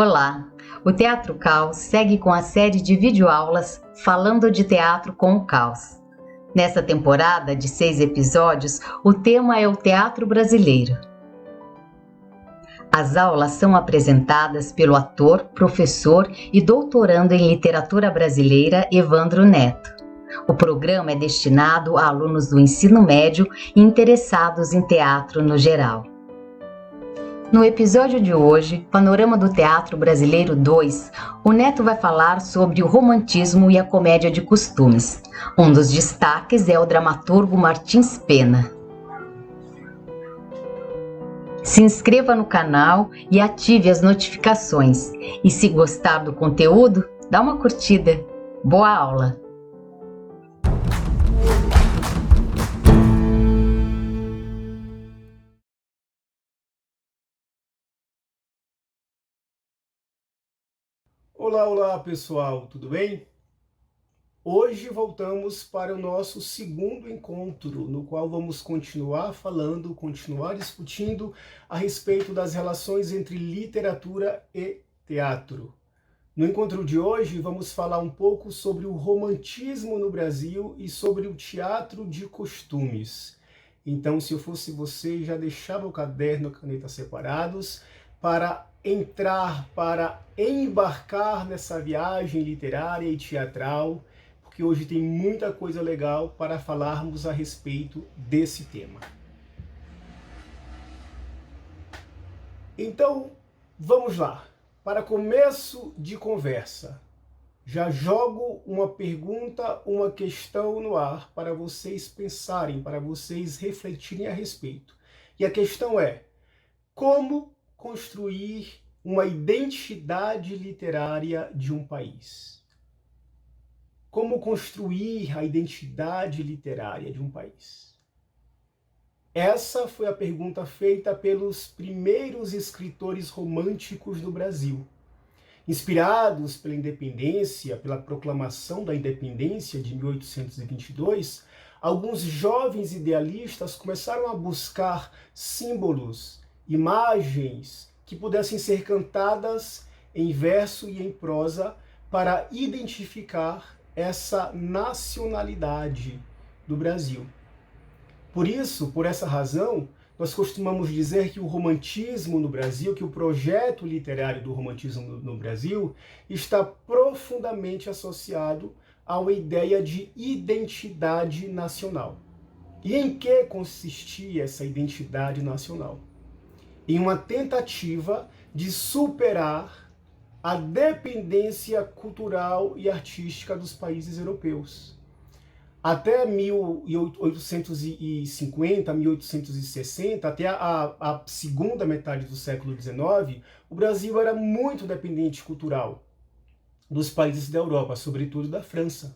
Olá! O Teatro Caos segue com a série de videoaulas Falando de Teatro com o Caos. Nessa temporada de 6 episódios, o tema é o teatro brasileiro. As aulas são apresentadas pelo ator, professor e doutorando em literatura brasileira Evandro Neto. O programa é destinado a alunos do ensino médio e interessados em teatro no geral. No episódio de hoje, Panorama do Teatro Brasileiro 2, o Neto vai falar sobre o romantismo e a comédia de costumes. Um dos destaques é o dramaturgo Martins Pena. Se inscreva no canal e ative as notificações. E se gostar do conteúdo, dá uma curtida. Boa aula! Olá pessoal, tudo bem? Hoje voltamos para o nosso segundo encontro, no qual vamos continuar falando, continuar discutindo a respeito das relações entre literatura e teatro. No encontro de hoje vamos falar um pouco sobre o romantismo no Brasil e sobre o teatro de costumes. Então, se eu fosse você, já deixava o caderno e a caneta separados para para embarcar nessa viagem literária e teatral, porque hoje tem muita coisa legal para falarmos a respeito desse tema. Então, vamos lá. Para começo de conversa, já jogo uma pergunta, uma questão no ar para vocês pensarem, para vocês refletirem a respeito. E a questão é: como construir uma identidade literária de um país? Como construir a identidade literária de um país? Essa foi a pergunta feita pelos primeiros escritores românticos do Brasil. Inspirados pela independência, pela proclamação da independência de 1822, alguns jovens idealistas começaram a buscar símbolos, imagens que pudessem ser cantadas em verso e em prosa para identificar essa nacionalidade do Brasil. Por essa razão, nós costumamos dizer que o romantismo no Brasil, que o projeto literário do romantismo no Brasil, está profundamente associado a uma ideia de identidade nacional. E em que consistia essa identidade nacional? Em uma tentativa de superar a dependência cultural e artística dos países europeus. Até 1850, 1860, até a segunda metade do século XIX, o Brasil era muito dependente cultural dos países da Europa, sobretudo da França.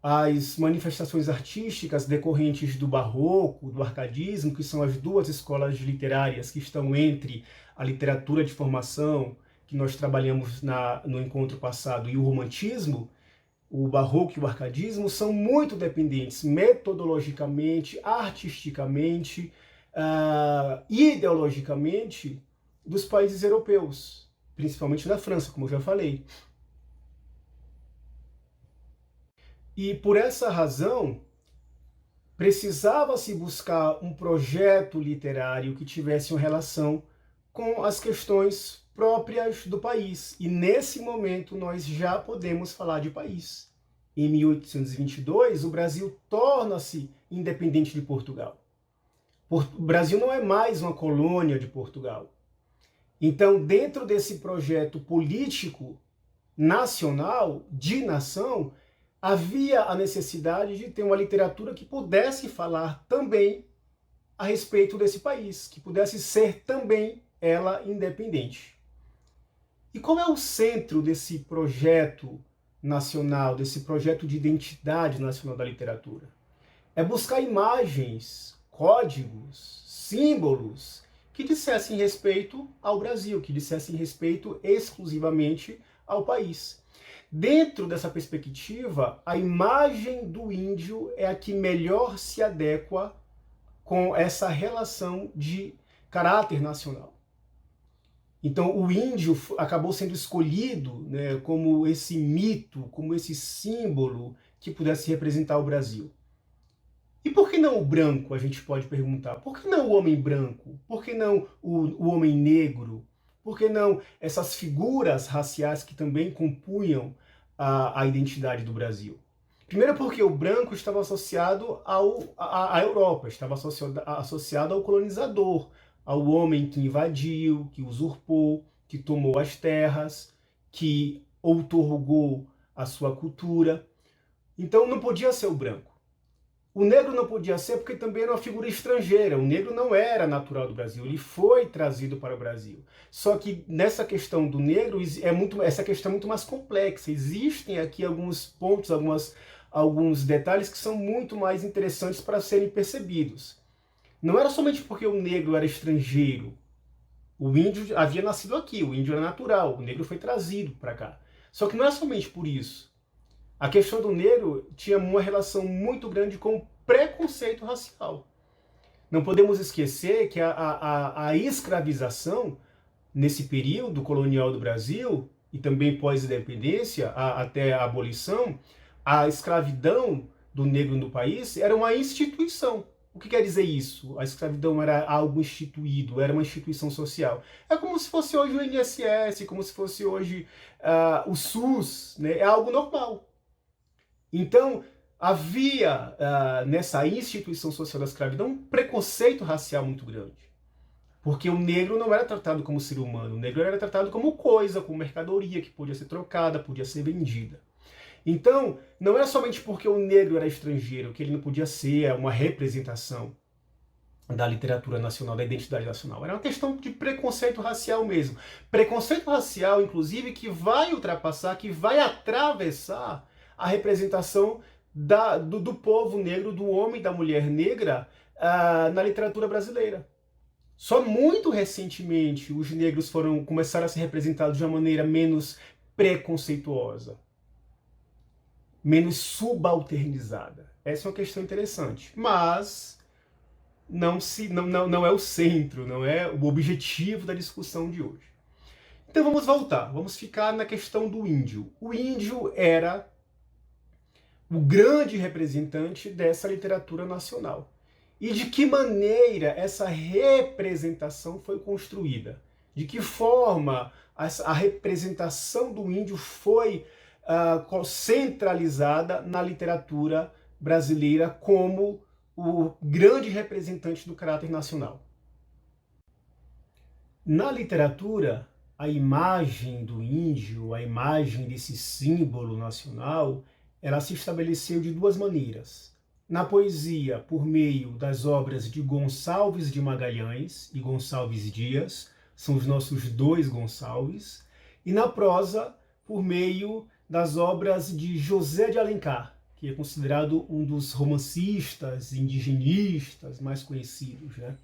As manifestações artísticas decorrentes do Barroco, do Arcadismo, que são as duas escolas literárias que estão entre a literatura de formação, que nós trabalhamos no encontro passado, e o Romantismo, o Barroco e o Arcadismo, são muito dependentes metodologicamente, artisticamente, ideologicamente, dos países europeus, principalmente da França, como eu já falei. E por essa razão, precisava-se buscar um projeto literário que tivesse uma relação com as questões próprias do país. E nesse momento nós já podemos falar de país. Em 1822, o Brasil torna-se independente de Portugal. O Brasil não é mais uma colônia de Portugal. Então, dentro desse projeto político nacional, de nação, havia a necessidade de ter uma literatura que pudesse falar também a respeito desse país, que pudesse ser também ela independente. E qual é o centro desse projeto nacional, desse projeto de identidade nacional da literatura? É buscar imagens, códigos, símbolos que dissessem respeito ao Brasil, que dissessem respeito exclusivamente ao país. Dentro dessa perspectiva, a imagem do índio é a que melhor se adequa com essa relação de caráter nacional. Então o índio acabou sendo escolhido, né, como esse mito, como esse símbolo que pudesse representar o Brasil. E por que não o branco, a gente pode perguntar? Por que não o homem branco? Por que não o homem negro? Por que não essas figuras raciais que também compunham a identidade do Brasil? Primeiro porque o branco estava associado à Europa, estava associado ao colonizador, ao homem que invadiu, que usurpou, que tomou as terras, que outorgou a sua cultura. Então não podia ser o branco. O negro não podia ser porque também era uma figura estrangeira. O negro não era natural do Brasil, ele foi trazido para o Brasil. Só que nessa questão do negro, essa questão é muito mais complexa. Existem aqui alguns pontos, alguns detalhes que são muito mais interessantes para serem percebidos. Não era somente porque o negro era estrangeiro. O índio havia nascido aqui, o índio era natural, o negro foi trazido para cá. Só que não é somente por isso. A questão do negro tinha uma relação muito grande com o preconceito racial. Não podemos esquecer que a escravização, nesse período colonial do Brasil, e também pós-independência, até a abolição, a escravidão do negro no país era uma instituição. O que quer dizer isso? A escravidão era algo instituído, era uma instituição social. É como se fosse hoje o INSS, como se fosse hoje o SUS, né? É algo normal. Então, havia nessa instituição social da escravidão um preconceito racial muito grande. Porque o negro não era tratado como ser humano, o negro era tratado como coisa, como mercadoria que podia ser trocada, podia ser vendida. Então, não é somente porque o negro era estrangeiro que ele não podia ser uma representação da literatura nacional, da identidade nacional. Era uma questão de preconceito racial mesmo. Preconceito racial, inclusive, que vai ultrapassar, que vai atravessar a representação do povo negro, do homem e da mulher negra na literatura brasileira. Só muito recentemente os negros começaram a ser representados de uma maneira menos preconceituosa, menos subalternizada. Essa é uma questão interessante, mas não é o centro, não é o objetivo da discussão de hoje. Então vamos voltar, vamos ficar na questão do índio. O índio era o grande representante dessa literatura nacional. E de que maneira essa representação foi construída? De que forma a representação do índio foi centralizada na literatura brasileira como o grande representante do caráter nacional? Na literatura, a imagem do índio, a imagem desse símbolo nacional, ela se estabeleceu de duas maneiras. Na poesia, por meio das obras de Gonçalves de Magalhães e Gonçalves Dias, são os nossos dois Gonçalves, e na prosa, por meio das obras de José de Alencar, que é considerado um dos romancistas indigenistas mais conhecidos, né?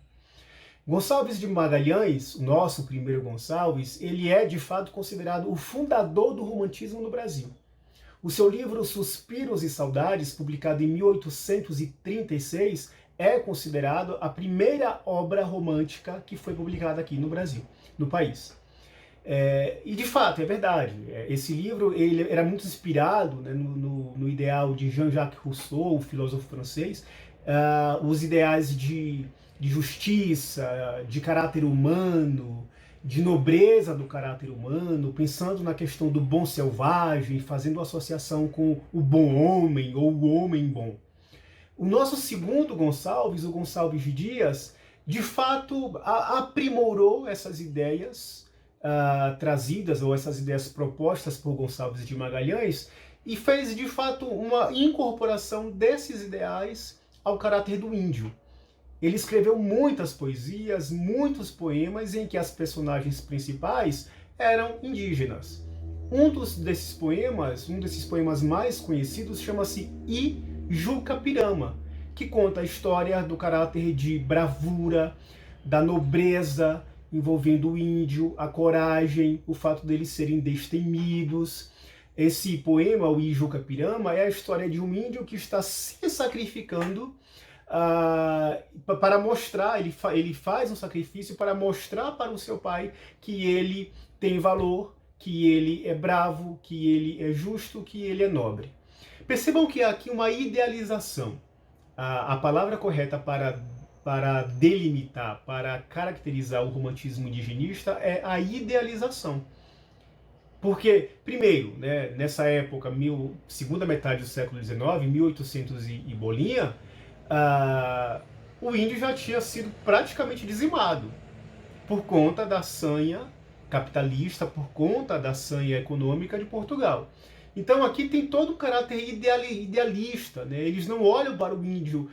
Gonçalves de Magalhães, o nosso primeiro Gonçalves, ele é de fato considerado o fundador do romantismo no Brasil. O seu livro Suspiros e Saudades, publicado em 1836, é considerado a primeira obra romântica que foi publicada aqui no Brasil, no país. E de fato, é verdade. Esse livro ele era muito inspirado, né, no ideal de Jean-Jacques Rousseau, o filósofo francês, os ideais de justiça, de caráter humano, de nobreza do caráter humano, pensando na questão do bom selvagem, fazendo associação com o bom homem ou o homem bom. O nosso segundo Gonçalves, o Gonçalves Dias, de fato aprimorou essas ideias trazidas, ou essas ideias propostas por Gonçalves de Magalhães, e fez de fato uma incorporação desses ideais ao caráter do índio. Ele escreveu muitas poesias, muitos poemas em que as personagens principais eram indígenas. Um desses poemas mais conhecidos, chama-se Ijucapirama, que conta a história do caráter de bravura, da nobreza envolvendo o índio, a coragem, o fato deles serem destemidos. Esse poema, o Ijucapirama, é a história de um índio que está se sacrificando para mostrar, ele faz um sacrifício para mostrar para o seu pai que ele tem valor, que ele é bravo, que ele é justo, que ele é nobre. Percebam que há aqui uma idealização. A palavra correta para delimitar, para caracterizar o romantismo indigenista é a idealização. Porque, primeiro, né, nessa época, segunda metade do século XIX, 1800 e bolinha, o índio já tinha sido praticamente dizimado por conta da sanha capitalista, por conta da sanha econômica de Portugal. Então aqui tem todo o caráter idealista, né? Eles não olham para o índio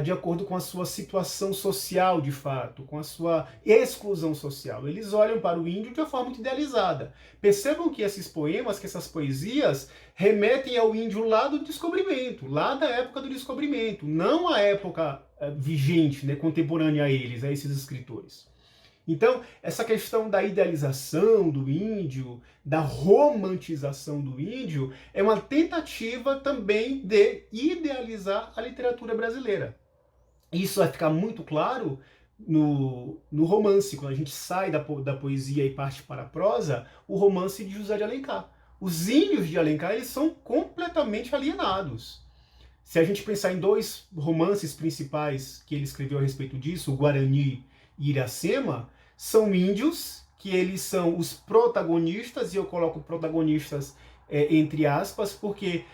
de acordo com a sua situação social, de fato, com a sua exclusão social. Eles olham para o índio de uma forma muito idealizada. Percebam que esses poemas, que essas poesias, remetem ao índio lá do descobrimento, lá da época do descobrimento, não à época vigente, né, contemporânea a eles, a esses escritores. Então, essa questão da idealização do índio, da romantização do índio, é uma tentativa também de idealizar a literatura brasileira. Isso vai ficar muito claro no romance, quando a gente sai da poesia e parte para a prosa, o romance de José de Alencar. Os índios de Alencar, eles são completamente alienados. Se a gente pensar em dois romances principais que ele escreveu a respeito disso, o Guarani e Iracema, são índios, que eles são os protagonistas, e eu coloco protagonistas entre aspas, porque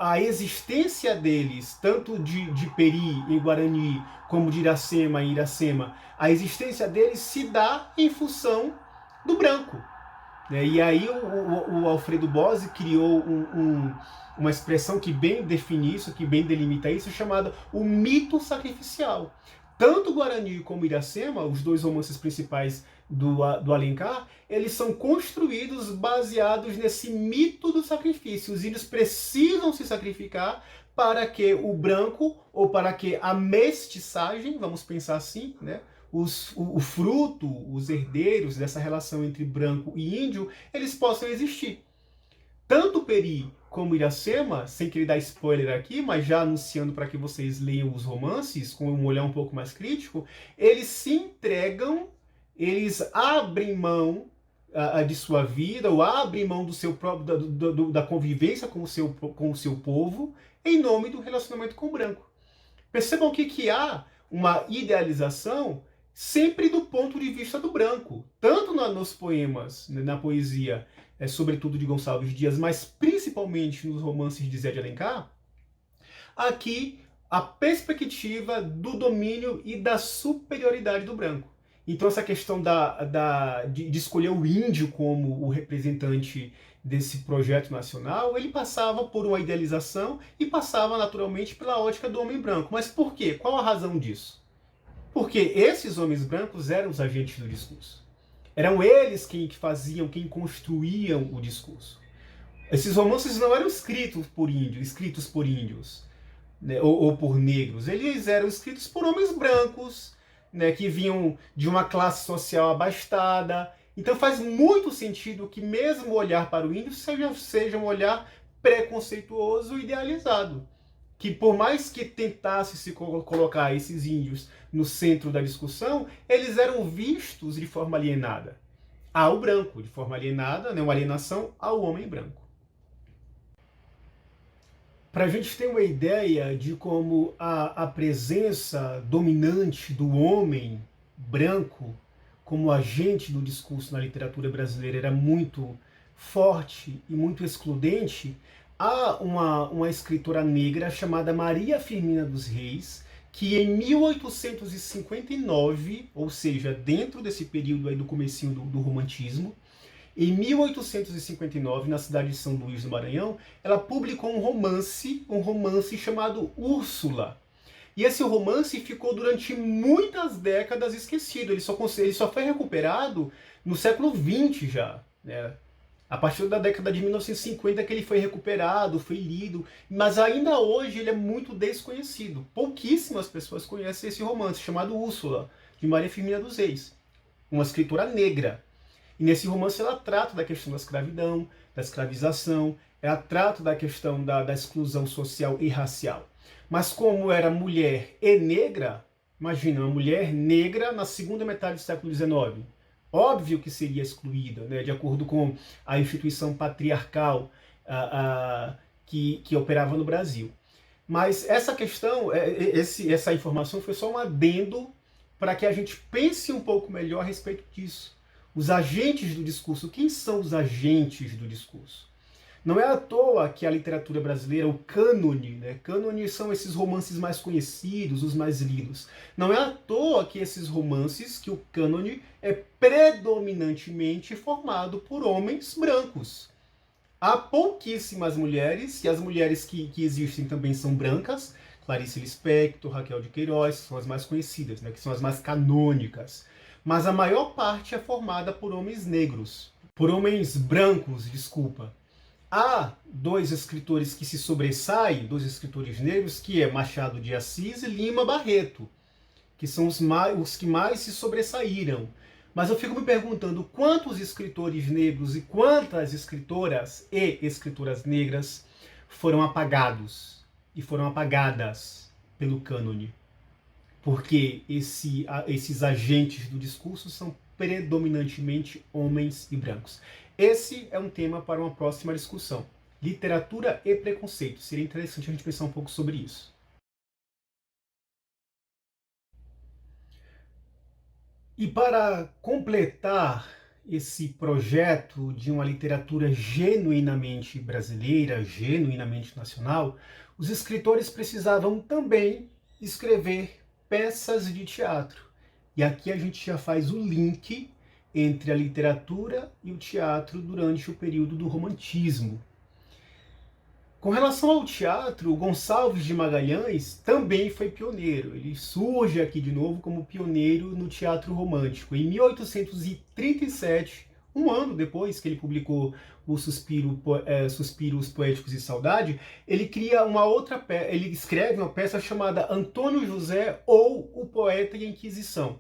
a existência deles, tanto de Peri em Guarani, como de Iracema em Iracema, a existência deles se dá em função do branco. E aí o Alfredo Bose criou uma expressão que bem define isso, que bem delimita isso, chamada o mito sacrificial. Tanto Guarani como Iracema, os dois romances principais do Alencar, eles são construídos baseados nesse mito do sacrifício. Os índios precisam se sacrificar para que o branco, ou para que a mestiçagem, vamos pensar assim, né, o fruto, os herdeiros dessa relação entre branco e índio, eles possam existir. Tanto Peri como Iracema, sem querer dar spoiler aqui, mas já anunciando para que vocês leiam os romances com um olhar um pouco mais crítico, eles se entregam, eles abrem mão de sua vida, ou abrem mão do seu próprio, da convivência com o seu povo, em nome do relacionamento com o branco. Percebam que há uma idealização sempre do ponto de vista do branco, tanto nos poemas, na poesia, sobretudo de Gonçalves Dias, mas principalmente nos romances de Zé de Alencar, aqui a perspectiva do domínio e da superioridade do branco. Então essa questão de escolher o índio como o representante desse projeto nacional, ele passava por uma idealização e passava naturalmente pela ótica do homem branco. Mas por quê? Qual a razão disso? Porque esses homens brancos eram os agentes do discurso. Eram eles quem construíam o discurso. Esses romances não eram escritos por índios, né, ou por negros. Eles eram escritos por homens brancos, né, que vinham de uma classe social abastada. Então faz muito sentido que mesmo o olhar para o índio seja um olhar preconceituoso e idealizado. Que por mais que tentasse se colocar esses índios no centro da discussão, eles eram vistos de forma alienada ao branco, de forma alienada, né, uma alienação ao homem branco. Para a gente ter uma ideia de como a presença dominante do homem branco como agente do discurso na literatura brasileira era muito forte e muito excludente, há uma escritora negra chamada Maria Firmina dos Reis, que em 1859, ou seja, dentro desse período aí do comecinho do romantismo, em 1859, na cidade de São Luís do Maranhão, ela publicou um romance chamado Úrsula. E esse romance ficou durante muitas décadas esquecido. Ele só foi recuperado no século XX já, né? A partir da década de 1950 que ele foi recuperado, foi lido, mas ainda hoje ele é muito desconhecido. Pouquíssimas pessoas conhecem esse romance, chamado Úrsula, de Maria Firmina dos Reis, uma escritora negra. E nesse romance ela trata da questão da escravidão, da escravização, ela trata da questão da exclusão social e racial. Mas como era mulher e negra, imagina, uma mulher negra na segunda metade do século XIX. Óbvio que seria excluída, né, de acordo com a instituição patriarcal que operava no Brasil. Mas essa questão, essa informação foi só um adendo para que a gente pense um pouco melhor a respeito disso. Os agentes do discurso. Quem são os agentes do discurso? Não é à toa que a literatura brasileira, o cânone, né? Cânone são esses romances mais conhecidos, os mais lidos. Não é à toa que esses romances, que o cânone é predominantemente formado por homens brancos. Há pouquíssimas mulheres, e as mulheres que existem também são brancas. Clarice Lispector, Raquel de Queiroz, são as mais conhecidas, né? Que são as mais canônicas. Mas a maior parte é formada por homens negros, por homens brancos, desculpa. Há dois escritores que se sobressaem, dois escritores negros, que é Machado de Assis e Lima Barreto, que são os que mais se sobressaíram. Mas eu fico me perguntando quantos escritores negros e quantas escritoras e escritoras negras foram apagados e foram apagadas pelo cânone. Porque esses agentes do discurso são predominantemente homens e brancos. Esse é um tema para uma próxima discussão. Literatura e preconceito. Seria interessante a gente pensar um pouco sobre isso. E para completar esse projeto de uma literatura genuinamente brasileira, genuinamente nacional, os escritores precisavam também escrever peças de teatro. E aqui a gente já faz o link entre a literatura e o teatro durante o período do romantismo. Com relação ao teatro, o Gonçalves de Magalhães também foi pioneiro. Ele surge aqui de novo como pioneiro no teatro romântico. Em 1837, um ano depois que ele publicou o Suspiros Poéticos e Saudade, ele cria ele escreve uma peça chamada Antônio José ou O Poeta e a Inquisição.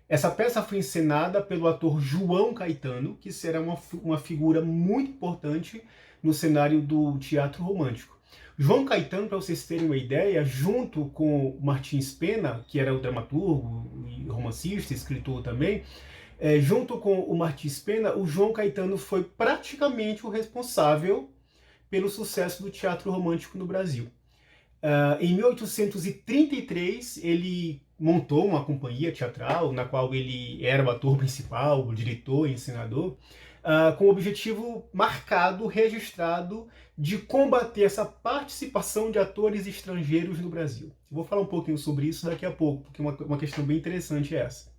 Essa peça foi encenada pelo ator João Caetano, que será uma figura muito importante no cenário do teatro romântico. João Caetano, para vocês terem uma ideia, junto com Martins Pena, que era o dramaturgo e romancista, escritor também, junto com o Martins Pena, o João Caetano foi praticamente o responsável pelo sucesso do teatro romântico no Brasil. Em 1833, ele montou uma companhia teatral, na qual ele era o ator principal, o diretor e encenador, com o objetivo marcado, registrado, de combater essa participação de atores estrangeiros no Brasil. Eu vou falar um pouquinho sobre isso daqui a pouco, porque uma questão bem interessante é essa.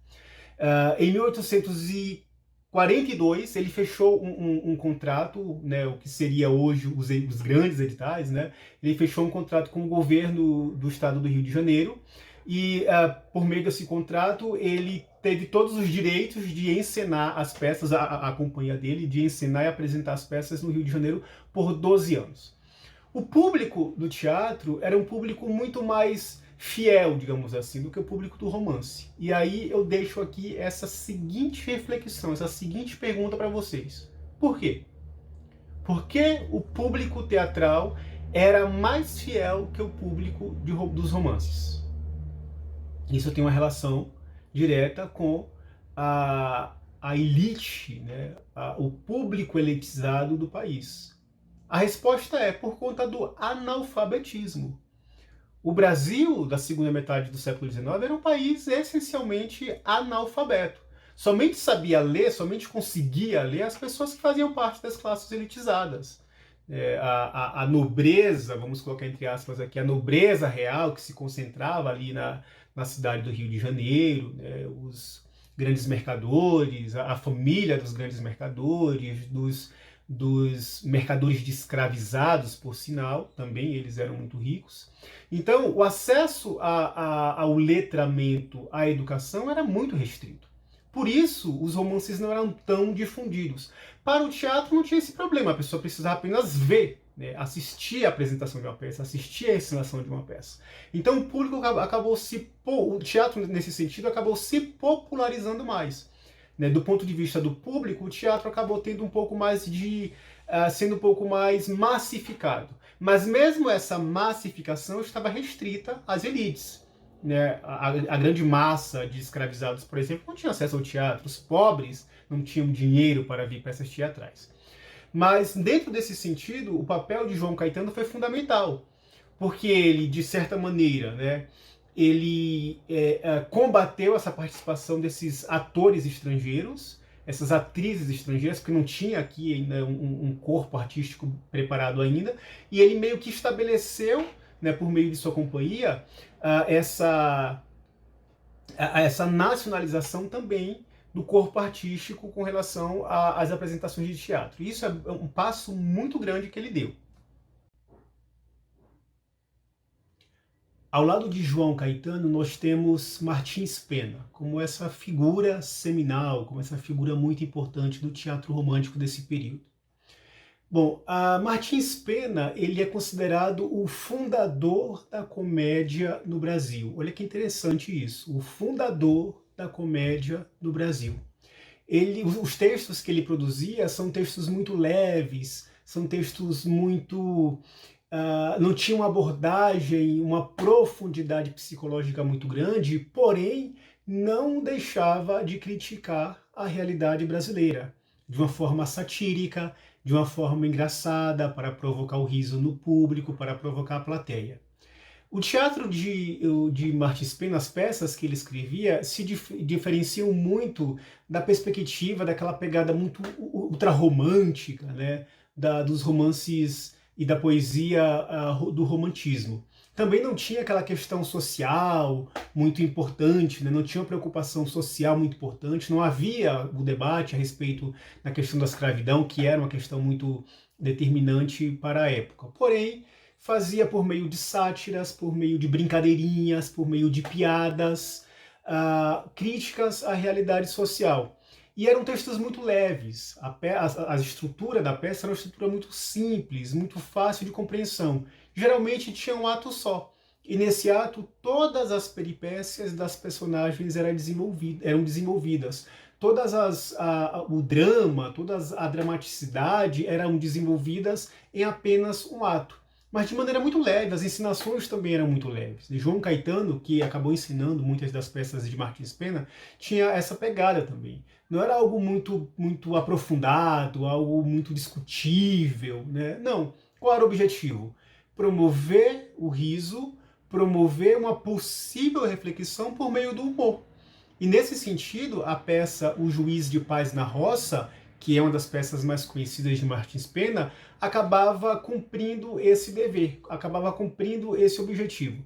Em 1842, ele fechou um contrato, né, o que seria hoje os grandes editais, né? Ele fechou um contrato com o governo do estado do Rio de Janeiro, e por meio desse contrato ele teve todos os direitos de encenar as peças, a companhia dele, de encenar e apresentar as peças no Rio de Janeiro por 12 anos. O público do teatro era um público muito mais fiel, digamos assim, do que o público do romance. E aí eu deixo aqui essa seguinte reflexão, essa seguinte pergunta para vocês. Por quê? Por que o público teatral era mais fiel que o público dos romances? Isso tem uma relação direta com a elite, né? O público elitizado do país. A resposta é por conta do analfabetismo. O Brasil, da segunda metade do século XIX, era um país essencialmente analfabeto. Somente sabia ler, somente conseguia ler as pessoas que faziam parte das classes elitizadas. A nobreza, vamos colocar entre aspas aqui, a nobreza real que se concentrava ali na cidade do Rio de Janeiro, né, os grandes mercadores, a família dos grandes mercadores, dos mercadores de escravizados, por sinal, também eles eram muito ricos. Então, o acesso ao letramento, à educação, era muito restrito. Por isso, os romances não eram tão difundidos. Para o teatro não tinha esse problema, a pessoa precisava apenas ver, né, assistir a apresentação de uma peça, assistir a encenação de uma peça. Então o público o teatro nesse sentido acabou se popularizando mais. Né? Do ponto de vista do público, o teatro acabou tendo um pouco mais de sendo um pouco mais massificado. Mas mesmo essa massificação estava restrita às elites. Né? A grande massa de escravizados, por exemplo, não tinha acesso ao teatro. Os pobres não tinham dinheiro para vir peças teatrais. Mas dentro desse sentido, o papel de João Caetano foi fundamental, porque ele, de certa maneira, né, ele combateu essa participação desses atores estrangeiros, essas atrizes estrangeiras, que não tinha aqui ainda um corpo artístico preparado ainda, e ele meio que estabeleceu, né, por meio de sua companhia, essa nacionalização também do corpo artístico com relação às apresentações de teatro. Isso é um passo muito grande que ele deu. Ao lado de João Caetano, nós temos Martins Pena, como essa figura seminal, como essa figura muito importante do teatro romântico desse período. Bom, Martins Pena, ele é considerado o fundador da comédia no Brasil. Olha que interessante isso, o fundador da comédia no Brasil. Os textos que ele produzia são textos muito leves, são textos muito... não tinham uma abordagem, uma profundidade psicológica muito grande, porém não deixava de criticar a realidade brasileira, de uma forma satírica, de uma forma engraçada, para provocar o riso no público, para provocar a plateia. O teatro de Martins Pena, as peças que ele escrevia, se diferenciam muito da perspectiva, daquela pegada muito ultrarromântica, né? Dos romances e da poesia do romantismo. Também não tinha aquela questão social muito importante, né? Não tinha uma preocupação social muito importante, não havia o debate a respeito da questão da escravidão, que era uma questão muito determinante para a época. Porém, fazia por meio de sátiras, por meio de brincadeirinhas, por meio de piadas, críticas à realidade social. E eram textos muito leves, a estrutura da peça era uma estrutura muito simples, muito fácil de compreensão. Geralmente tinha um ato só, e nesse ato todas as peripécias das personagens eram desenvolvidas. O drama, toda a dramaticidade eram desenvolvidas em apenas um ato. Mas de maneira muito leve, as ensinações também eram muito leves. E João Caetano, que acabou ensinando muitas das peças de Martins Pena, tinha essa pegada também. Não era algo muito aprofundado, algo muito discutível, né? Não. Qual era o objetivo? Promover o riso, promover uma possível reflexão por meio do humor. E nesse sentido, a peça O Juiz de Paz na Roça, que é uma das peças mais conhecidas de Martins Pena, acabava cumprindo esse dever, acabava cumprindo esse objetivo.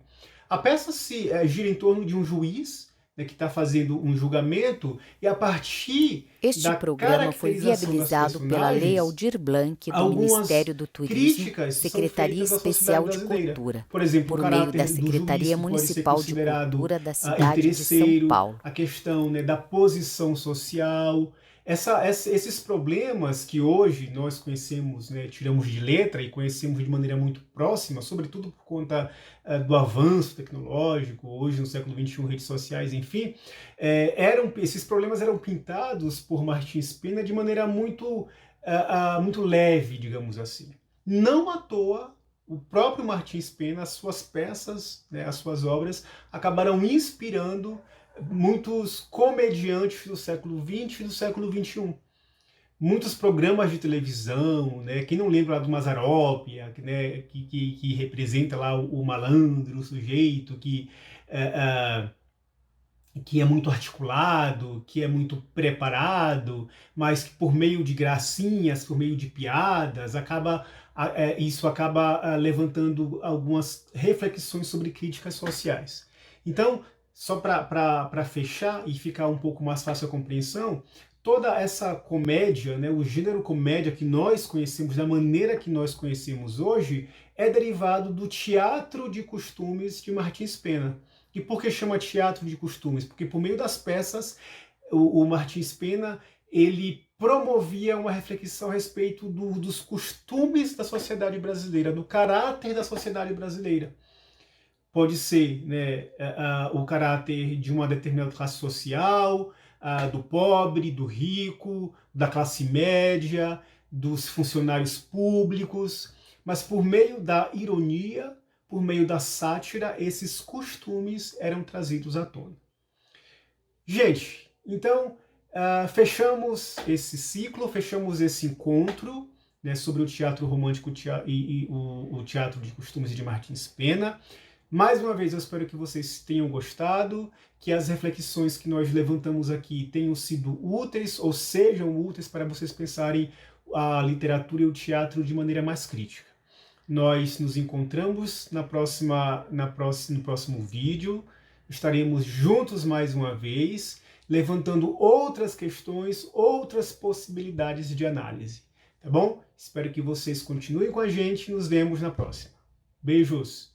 A peça se gira em torno de um juiz, né, que está fazendo um julgamento, e a partir Este programa foi viabilizado pela Lei Aldir Blanc do Ministério do Turismo, Secretaria Especial de Cultura, por exemplo, por meio da Secretaria Municipal de Cultura da cidade de São Paulo. A questão, né, da posição social. Esses problemas que hoje nós conhecemos, né, tiramos de letra e conhecemos de maneira muito próxima, sobretudo por conta do avanço tecnológico, hoje no século XXI, redes sociais, enfim, esses problemas eram pintados por Martins Pena de maneira muito leve, digamos assim. Não à toa, o próprio Martins Pena, as suas peças, né, as suas obras, acabaram inspirando muitos comediantes do século XX e do século XXI. Muitos programas de televisão, né? Quem não lembra lá do Mazzaropi, né? que representa lá o malandro, o sujeito que é muito articulado, que é muito preparado, mas que por meio de gracinhas, por meio de piadas, isso acaba levantando algumas reflexões sobre críticas sociais. Então, só para fechar e ficar um pouco mais fácil a compreensão, toda essa comédia, né, o gênero comédia que nós conhecemos, da maneira que nós conhecemos hoje, é derivado do teatro de costumes de Martins Pena. E por que chama teatro de costumes? Porque por meio das peças, o Martins Pena, ele promovia uma reflexão a respeito dos costumes da sociedade brasileira, do caráter da sociedade brasileira. Pode ser, né, o caráter de uma determinada classe social, do pobre, do rico, da classe média, dos funcionários públicos, mas por meio da ironia, por meio da sátira, esses costumes eram trazidos à tona. Gente, então fechamos esse ciclo, fechamos esse encontro, né, sobre o teatro romântico e o teatro de costumes de Martins Pena. Mais uma vez, eu espero que vocês tenham gostado, que as reflexões que nós levantamos aqui tenham sido úteis ou sejam úteis para vocês pensarem a literatura e o teatro de maneira mais crítica. Nós nos encontramos no próximo vídeo. Estaremos juntos mais uma vez, levantando outras questões, outras possibilidades de análise. Tá bom? Espero que vocês continuem com a gente. Nos vemos na próxima. Beijos!